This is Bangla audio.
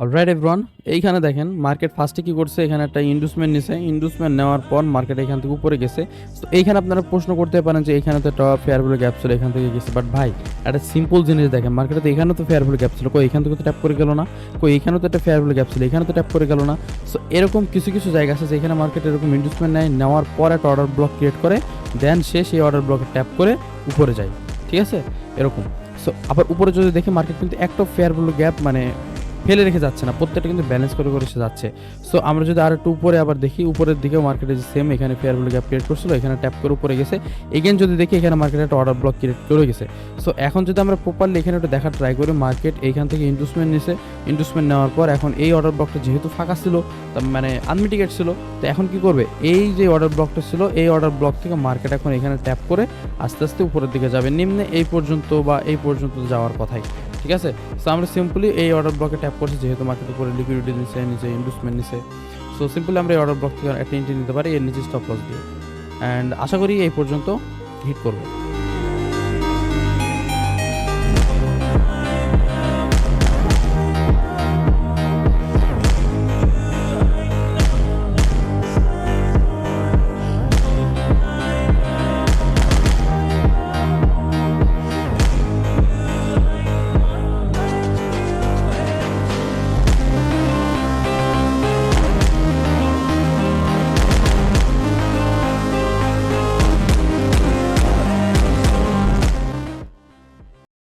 অলরাইট এভরিওয়ান, এইখানে দেখেন মার্কেট ফার্স্টে কি করছে, এখানে একটা ইন্ডুসমেন্ট নিছে। ইন্ডুসমেন্ট নেওয়ার পর মার্কেট এখান থেকে উপরে গেছে। তো এইখানে আপনারা প্রশ্ন করতে পারেন যে এখানে তো একটা ফেয়ার ভ্যালু গ্যাপ ছিল, এখান থেকে গেছে। বাট ভাই, একটা সিম্পল জিনিস দেখেন, মার্কেটে তো এখানে তো ফেয়ার ভ্যালু গ্যাপ ছিল, কই এখান থেকে তো ট্যাপ করে গেল না, কই এখানেও তো একটা ফেয়ার ভ্যালু গ্যাপ ছিল, এখানে তো ট্যাপ করে গেল না। সো এরকম কিছু কিছু জায়গা আছে যেখানে মার্কেট এরকম ইন্ডুসমেন্ট নেয়, নেওয়ার পর একটা অর্ডার ব্লক ক্রিয়েট করে, দেন সে সেই অর্ডার ব্লকে ট্যাপ করে উপরে যায়। ঠিক আছে, এরকম। সো আবার উপরে যদি দেখি মার্কেট কিন্তু একটা ফেয়ার ভ্যালু গ্যাপ মানে ফেলে রেখে যাচ্ছে না, প্রত্যেকটা কিন্তু ব্যালেন্স করে করে সে যাচ্ছে। সো আমরা যদি আর একটু উপরে আবার দেখি, উপরের দিকেও মার্কেটে সেম এখানে ফেয়ার ভ্যালু গ্যাপ ক্রিয়েট করছিল, এখানে ট্যাপ করে উপরে গেছে। এগেন যদি দেখি এখানে মার্কেটে একটা অর্ডার ব্লক ক্রিয়েট করে গেছে। সো এখন যদি আমরা প্রপারলি এখানে একটু দেখার ট্রাই করি, মার্কেট এইখান থেকে ইন্ডুসমেন্ট নিছে, ইন্ডুসমেন্ট নেওয়ার পর এখন এই অর্ডার ব্লকটা যেহেতু ফাঁকা ছিল, তার মানে আনমিটিগেট ছিল, তো এখন কি করবে, এই যে অর্ডার ব্লকটা ছিল এই অর্ডার ব্লক থেকে মার্কেট এখন এখানে ট্যাপ করে আস্তে আস্তে উপরের দিকে যাবে, নিম্নে এই পর্যন্ত বা এই পর্যন্ত যাওয়ার কথাই। ঠিক আছে, সো আমরা সিম্পলি এই অর্ডার ব্লকে ট্যাপ করছি, যেহেতু মার্কেট উপরে লিকুইডিটি নিচে নিচে ইনভেস্টমেন্ট নিচে। সো সিম্পলি আমরা এই অর্ডার ব্লক থেকে একটা এন্ট্রি নিতে পারি এর নিচে স্টপ লস দিয়ে। অ্যান্ড আশা করি এই পর্যন্ত হিট করবো।